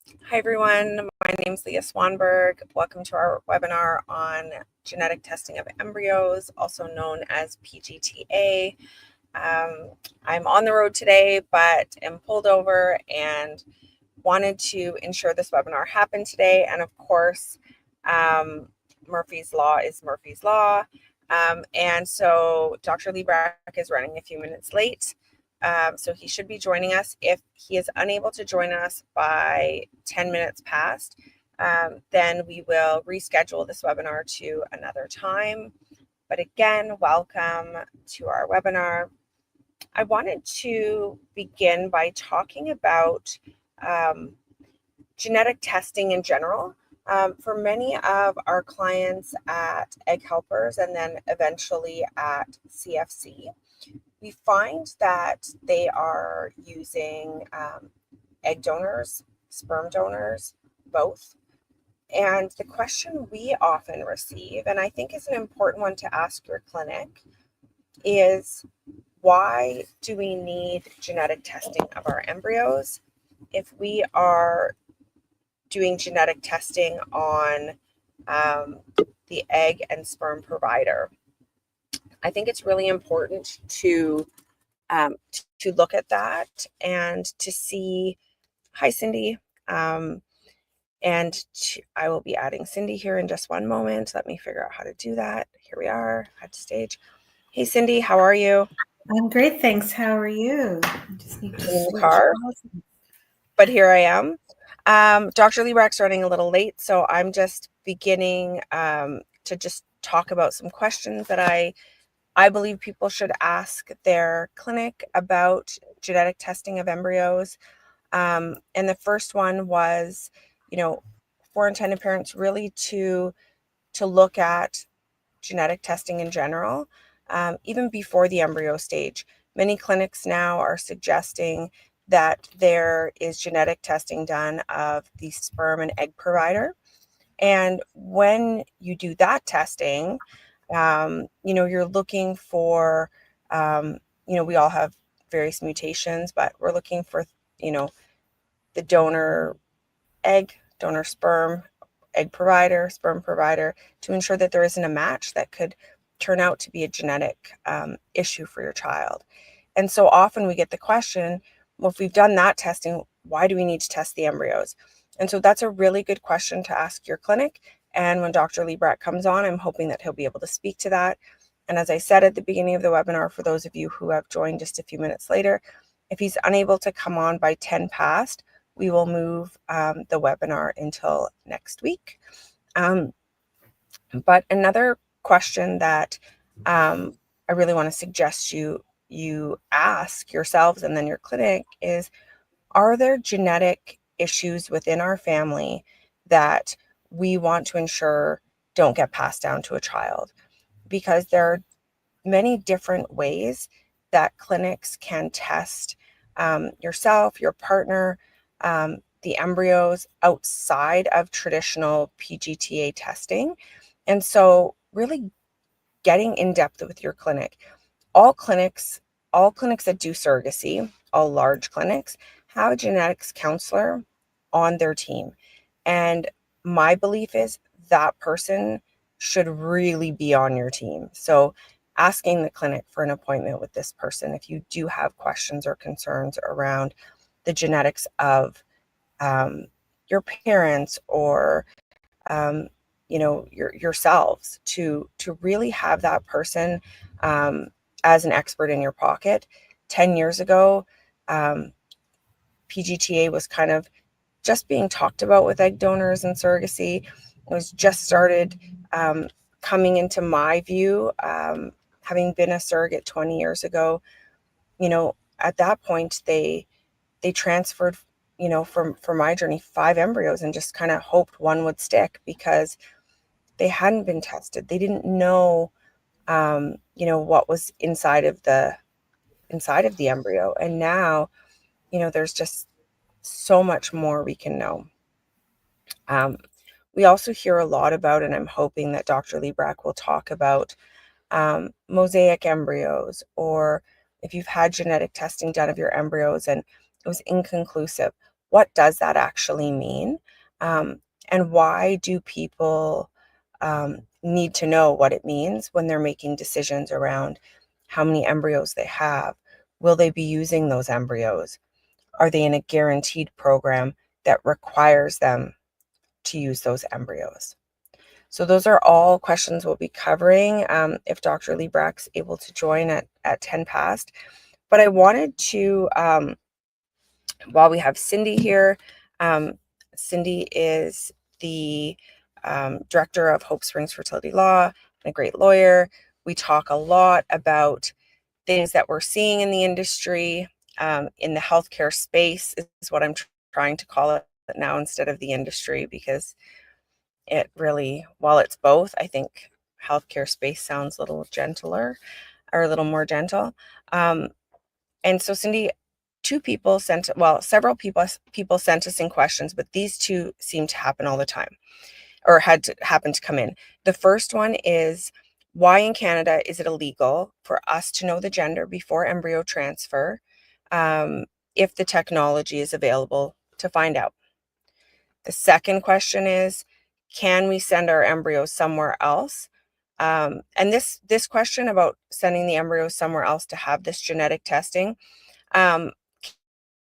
Hi everyone, my name is Leia Swanberg. Welcome to our webinar on genetic testing of embryos, also known as PGT-A. I'm on the road today, but am pulled over and wanted to ensure this webinar happened today. And of course, Murphy's Law is Murphy's Law. And so Dr. Librach is running a few minutes late. So he should be joining us. If he is unable to join us by 10 minutes past, then we will reschedule this webinar to another time. But again, welcome to our webinar. I wanted to begin by talking about genetic testing in general. For many of our clients at Egg Helpers and then eventually at CFC, we find that they are using egg donors, sperm donors, both. And the question we often receive, and I think is an important one to ask your clinic, is why do we need genetic testing of our embryos if we are doing genetic testing on the egg and sperm provider? I think it's really important to look at that and to see. Hi, Cindy. I will be adding Cindy here in just one moment. Let me figure out how to do that. Here we are at stage. Hey, Cindy, how are you? I'm great, thanks. How are you? I just need to in the car, but here I am. Dr. Librach's running a little late, so I'm just beginning to just talk about some questions that I believe people should ask their clinic about genetic testing of embryos. And the first one was, for intended parents really to look at genetic testing in general, even before the embryo stage. Many clinics now are suggesting that there is genetic testing done of the sperm and egg provider. And when you do that testing, you're looking for, we all have various mutations, but we're looking for, the donor egg, donor sperm, egg provider, sperm provider, to ensure that there isn't a match that could turn out to be a genetic issue for your child. And so often we get the question, well, if we've done that testing, why do we need to test the embryos? And so that's a really good question to ask your clinic. And when Dr. Librach comes on, I'm hoping that he'll be able to speak to that. And as I said at the beginning of the webinar, for those of you who have joined just a few minutes later, if he's unable to come on by 10 past, we will move the webinar until next week. But another question that I really want to suggest you ask yourselves and then your clinic is, are there genetic issues within our family that we want to ensure don't get passed down to a child? Because there are many different ways that clinics can test yourself, your partner, the embryos outside of traditional PGT-A testing. And so really getting in depth with your clinic. All clinics that do surrogacy, all large clinics, have a genetics counselor on their team. And my belief is that person should really be on your team. So asking the clinic for an appointment with this person if you do have questions or concerns around the genetics of your parents or yourselves, to really have that person as an expert in your pocket. 10 years ago, PGT-A was kind of just being talked about with egg donors and surrogacy. It was just started coming into my view, having been a surrogate 20 years ago. At that point, they transferred, for my journey, 5 embryos and just kind of hoped one would stick because they hadn't been tested. They didn't know, what was inside of the embryo. And now, there's just so much more we can know. We also hear a lot about, and I'm hoping that Dr. Librach will talk about, mosaic embryos, or if you've had genetic testing done of your embryos and it was inconclusive, what does that actually mean? And why do people need to know what it means when they're making decisions around how many embryos they have? Will they be using those embryos? Are they in a guaranteed program that requires them to use those embryos? So those are all questions we'll be covering if Dr. Librach's able to join at 10 past. But I wanted to, while we have Cindy here, Cindy is the director of Hope Springs Fertility Law and a great lawyer. We talk a lot about things that we're seeing in the industry, in the healthcare space is what I'm trying to call it now instead of the industry, because it really, while it's both, I think healthcare space sounds a little gentler or a little more gentle. And so Cindy, several people sent us in questions, but these two seem to happen all the time, or had to happen to come in. The first one is, why in Canada is it illegal for us to know the gender before embryo transfer, if the technology is available to find out? The second question is, can we send our embryos somewhere else? And this question about sending the embryos somewhere else to have this genetic testing um,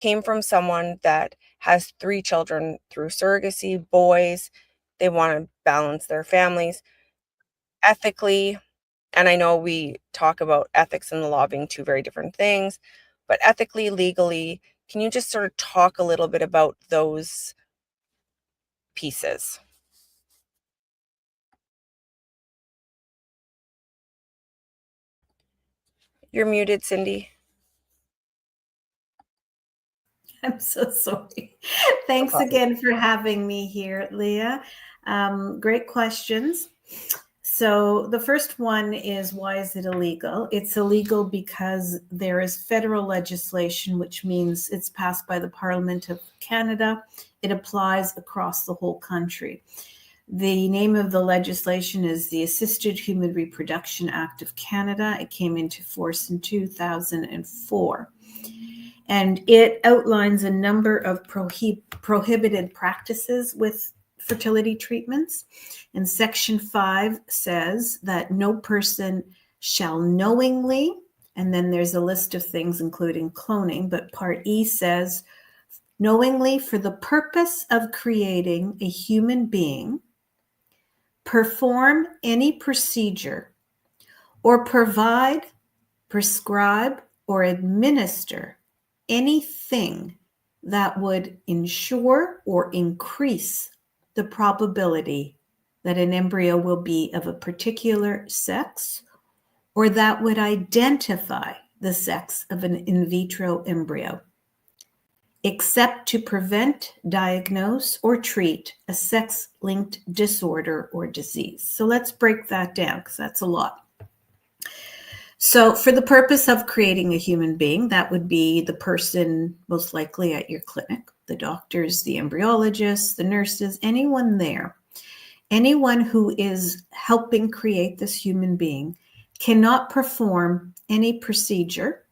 came from someone that has 3 children through surrogacy, boys. They want to balance their families ethically. And I know we talk about ethics and the law being two very different things, but ethically, legally, can you just sort of talk a little bit about those pieces? You're muted, Cindy. I'm so sorry. No Thanks problem. again for having me here, Leah. Great questions. So the first one is, why is it illegal? It's illegal because there is federal legislation, which means it's passed by the Parliament of Canada. It applies across the whole country. The name of the legislation is the Assisted Human Reproduction Act of Canada. It came into force in 2004. And it outlines a number of prohibited practices with fertility treatments. And Section 5 says that no person shall knowingly, and then there's a list of things including cloning, but Part E says, knowingly for the purpose of creating a human being, perform any procedure or provide, prescribe, or administer anything that would ensure or increase the probability that an embryo will be of a particular sex, or that would identify the sex of an in vitro embryo, except to prevent, diagnose, or treat a sex-linked disorder or disease. So let's break that down, because that's a lot. So for the purpose of creating a human being, that would be the person most likely at your clinic, the doctors, the embryologists, the nurses, anyone there. Anyone who is helping create this human being cannot perform any procedure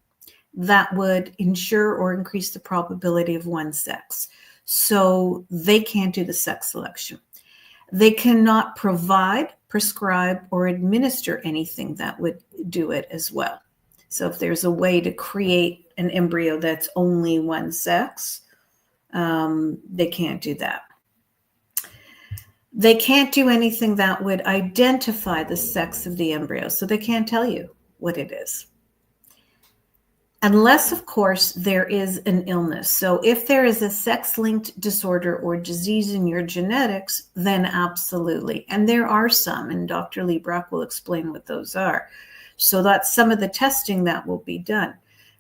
that would ensure or increase the probability of one sex. So they can't do the sex selection. They cannot provide, prescribe, or administer anything that would do it as well. So if there's a way to create an embryo that's only one sex, they can't do that. They can't do anything that would identify the sex of the embryo, so they can't tell you what it is. Unless, of course, there is an illness. So if there is a sex-linked disorder or disease in your genetics, then absolutely. And there are some, and Dr. Librach will explain what those are. So that's some of the testing that will be done.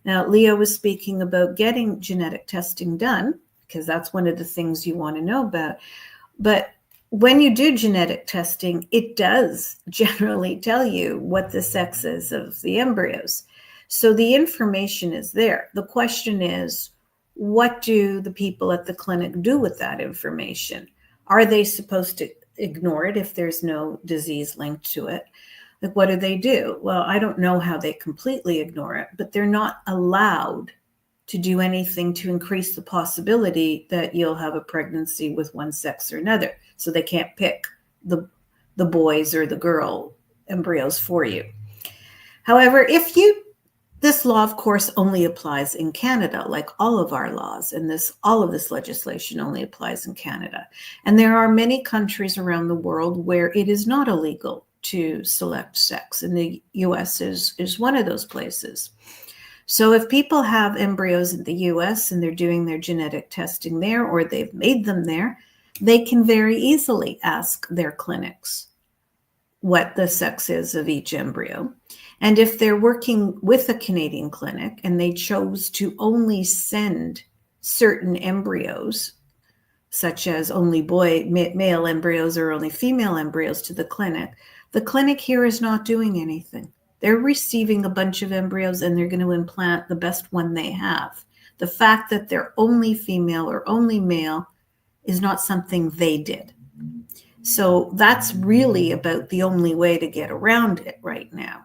Now, Leah was speaking about getting genetic testing done, because that's one of the things you want to know about. But when you do genetic testing, it does generally tell you what the sex is of the embryos. So the information is there. The question is, what do the people at the clinic do with that information? Are they supposed to ignore it if there's no disease linked to it? Like, what do? Well, I don't know how they completely ignore it, but they're not allowed to do anything to increase the possibility that you'll have a pregnancy with one sex or another. So they can't pick the boys or the girl embryos for you. However, this law, of course, only applies in Canada, like all of our laws, and all of this legislation only applies in Canada. And there are many countries around the world where it is not illegal to select sex, and the US is one of those places. So if people have embryos in the US and they're doing their genetic testing there, or they've made them there, they can very easily ask their clinics what the sex is of each embryo. And if they're working with a Canadian clinic and they chose to only send certain embryos, such as only male embryos or only female embryos to the clinic here is not doing anything. They're receiving a bunch of embryos and they're going to implant the best one they have. The fact that they're only female or only male is not something they did. So that's really about the only way to get around it right now.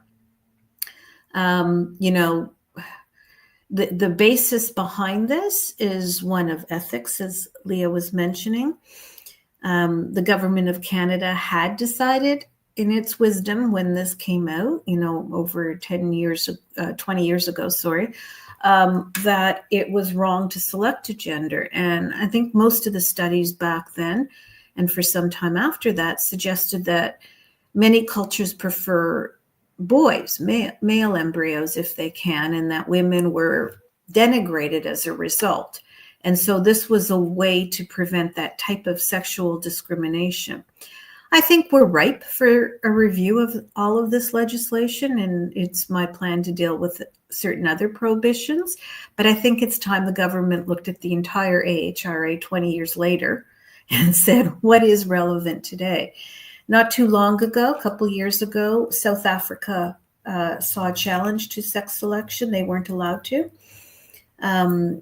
The basis behind this is one of ethics, as Leah was mentioning. The government of Canada had decided in its wisdom when this came out, over 20 years ago, that it was wrong to select a gender. And I think most of the studies back then, and for some time after that, suggested that many cultures prefer boys, male embryos, if they can, and that women were denigrated as a result. And so this was a way to prevent that type of sexual discrimination. I think we're ripe for a review of all of this legislation, and it's my plan to deal with certain other prohibitions. But I think it's time the government looked at the entire AHRA 20 years later and said, what is relevant today? Not too long ago, a couple years ago, South Africa saw a challenge to sex selection. They weren't allowed to. And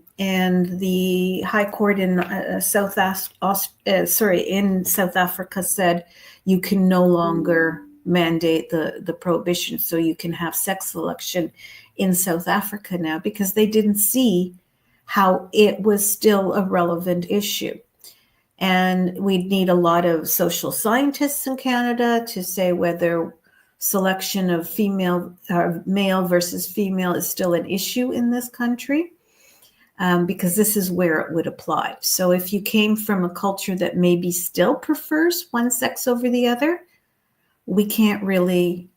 the High Court in South Africa said you can no longer mandate the prohibition, so you can have sex selection in South Africa now, because they didn't see how it was still a relevant issue. And we'd need a lot of social scientists in Canada to say whether selection of male versus female is still an issue in this country, because this is where it would apply. So if you came from a culture that maybe still prefers one sex over the other, we can't really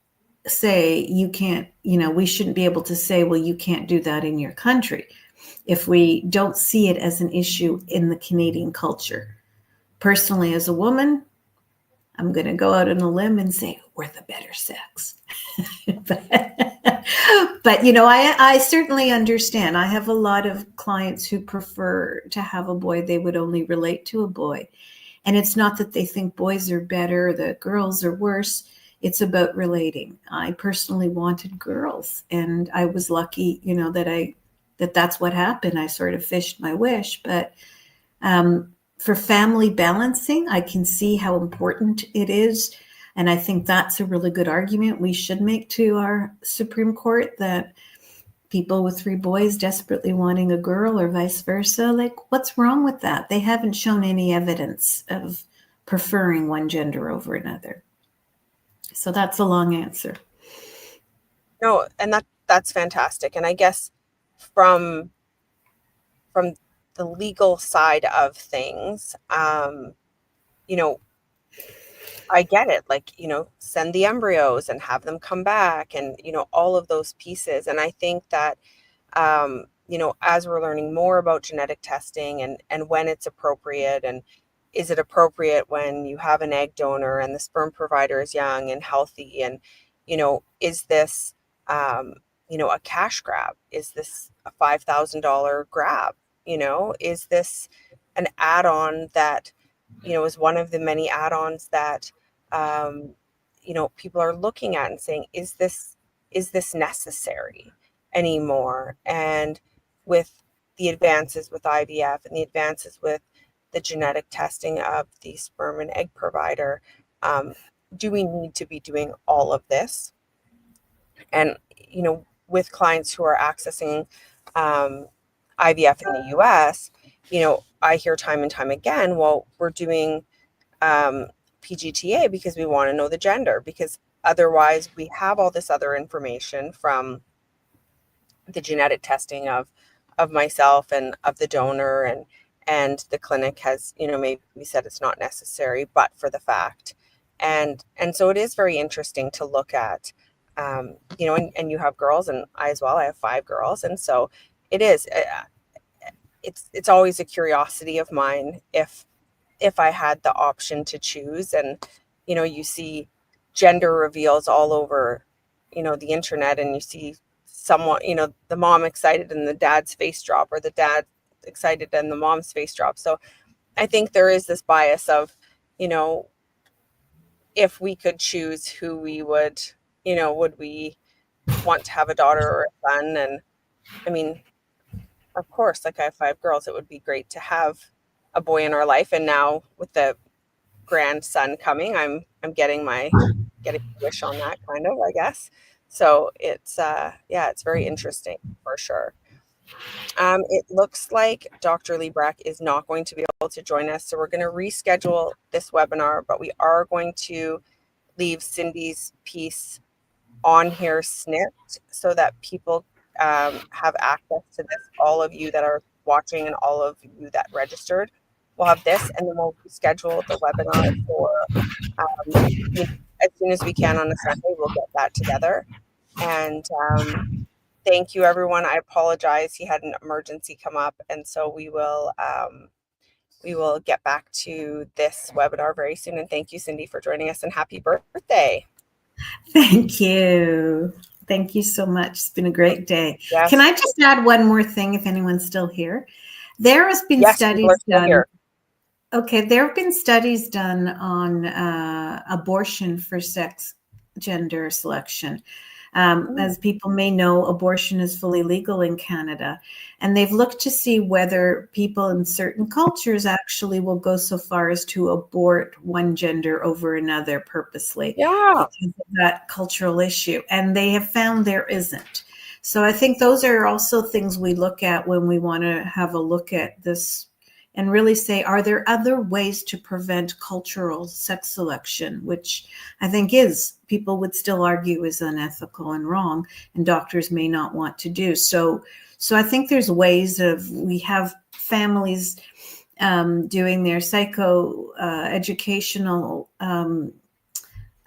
say you can't, we shouldn't be able to say, well, you can't do that in your country if we don't see it as an issue in the Canadian culture. Personally, as a woman, I'm going to go out on a limb and say we're the better sex. but I certainly understand. I have a lot of clients who prefer to have a boy. They would only relate to a boy. And it's not that they think boys are better, that girls are worse. It's about relating. I personally wanted girls, and I was lucky, that's what happened. I sort of fished my wish. But for family balancing, I can see how important it is. And I think that's a really good argument we should make to our Supreme Court, that people with 3 boys desperately wanting a girl or vice versa, what's wrong with that? They haven't shown any evidence of preferring one gender over another. So that's a long answer. No, and that's fantastic. And I guess from the legal side of things, I get it. Send the embryos and have them come back, and, all of those pieces. And I think that, as we're learning more about genetic testing and when it's appropriate, and is it appropriate when you have an egg donor and the sperm provider is young and healthy, and, is this, a cash grab? Is this a $5,000 grab? Is this an add-on that, is one of the many add-ons that, people are looking at and saying, is this necessary anymore? And with the advances with IVF and the advances with the genetic testing of the sperm and egg provider, do we need to be doing all of this? And, with clients who are accessing IVF in the US, I hear time and time again, well, we're doing PGT-A because we want to know the gender, because otherwise we have all this other information from the genetic testing of myself and of the donor, and the clinic has maybe said it's not necessary but for the fact, and so it is very interesting to look at, and you have girls and I as well. I have 5 girls, and so it is it's always a curiosity of mine if I had the option to choose. And you see gender reveals all over the internet, and you see someone, the mom excited and the dad's face drop, or the dad excited and the mom's face drop. So I think there is this bias of, if we could choose who we would we want to have a daughter or a son. And I mean, of course, like, I have 5 girls, it would be great to have a boy in our life. And now with the grandson coming, I'm getting a wish on that, kind of, I guess. So it's yeah, it's very interesting for sure. It looks like Dr. Librach is not going to be able to join us, so we're going to reschedule this webinar, but we are going to leave Cindy's piece on here snipped so that people have access to this. All of you that are watching and all of you that registered will have this, and then we'll schedule the webinar for um, as soon as we can on a Sunday. We'll get that together. And thank you, everyone. I apologize. He had an emergency come up, and so we will get back to this webinar very soon. And thank you, Cindy, for joining us, and happy birthday. Thank you. Thank you so much. It's been a great day. Yes. Can I just add one more thing, if anyone's still here? There has been studies done. Here. Okay, there have been studies done on abortion for sex gender selection. As people may know, abortion is fully legal in Canada, and they've looked to see whether people in certain cultures actually will go so far as to abort one gender over another purposely, because of that cultural issue. And they have found there isn't. So I think those are also things we look at when we want to have a look at this and really say, are there other ways to prevent cultural sex selection, which I think people would still argue is unethical and wrong, and doctors may not want to do. So I think there's ways we have families doing their educational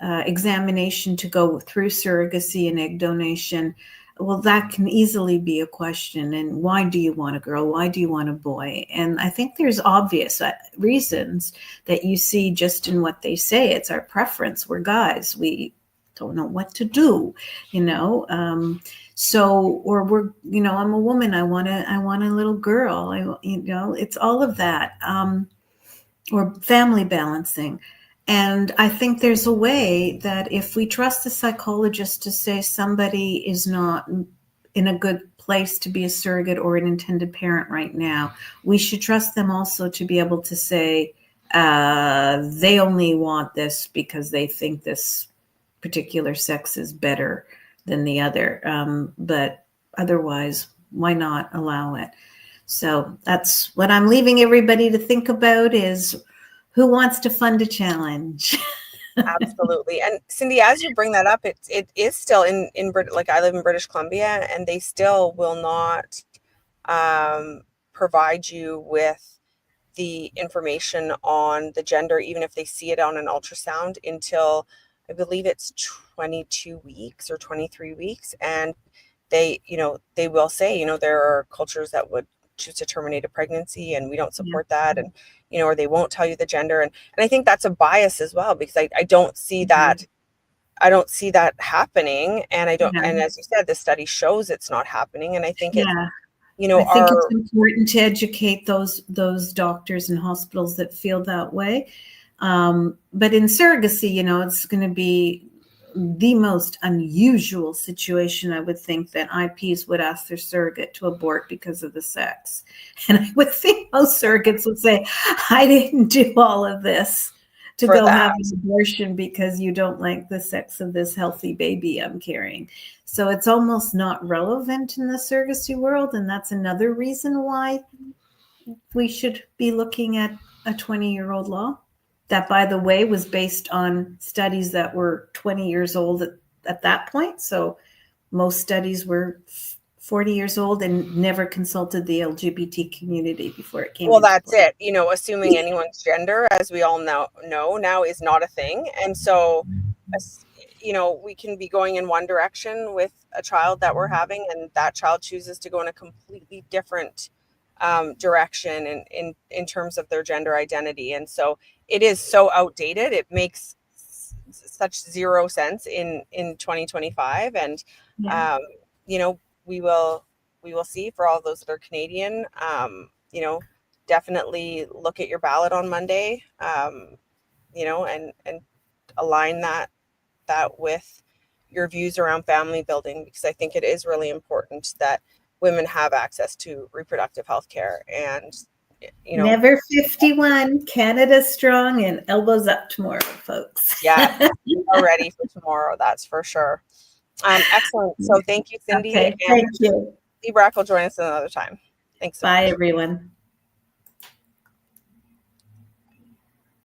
examination to go through surrogacy and egg donation. Well, that can easily be a question. And why do you want a girl? Why do you want a boy? And I think there's obvious reasons that you see just in what they say. It's our preference. We're guys. We don't know what to do, or we're, I'm a woman. I want a little girl. It's all of that. Or family balancing. And I think there's a way that if we trust the psychologist to say somebody is not in a good place to be a surrogate or an intended parent right now, we should trust them also to be able to say they only want this because they think this particular sex is better than the other. But otherwise, why not allow it? So that's what I'm leaving everybody to think about is, who wants to fund a challenge? Absolutely. And Cindy, as you bring that up, it is still in like, I live in British Columbia, and they still will not provide you with the information on the gender, even if they see it on an ultrasound, until I believe it's 22 weeks or 23 weeks. And they will say, there are cultures that would choose to terminate a pregnancy, and we don't support that. And or they won't tell you the gender. And I think that's a bias as well, because I don't see that. I don't see that happening. And I don't, and as you said, the study shows it's not happening. And I think I think it's important to educate those doctors and hospitals that feel that way. But in surrogacy, it's going to be the most unusual situation, I would think, that IPs would ask their surrogate to abort because of the sex. And I would think most surrogates would say, I didn't do all of this to for go that. have an abortion because you don't like the sex of this healthy baby I'm carrying. So it's almost not relevant in the surrogacy world. And that's another reason why we should be looking at a 20-year-old law that, by the way, was based on studies that were 20 years old at that point. So most studies were 40 years old and never consulted the LGBT community before it came Well, into that's play. it. You know, assuming anyone's gender, as we all know now, is not a thing. And so, you know, we can be going in one direction with a child that we're having, and that child chooses to go in a completely different direction in terms of their gender identity. And so it is so outdated. It makes such zero sense in 2025. And Yeah. you know, we will see for all those that are Canadian. You know, definitely look at your ballot on Monday. You know, and align that with your views around family building, because I think it is really important that women have access to reproductive health care. And you know, Never 51, Canada strong, and elbows up tomorrow, folks. yeah, we are ready for tomorrow, that's for sure. Excellent. So thank you, Cindy. Okay, thank you. Librach will join us another time. Thanks so much. Bye, everyone.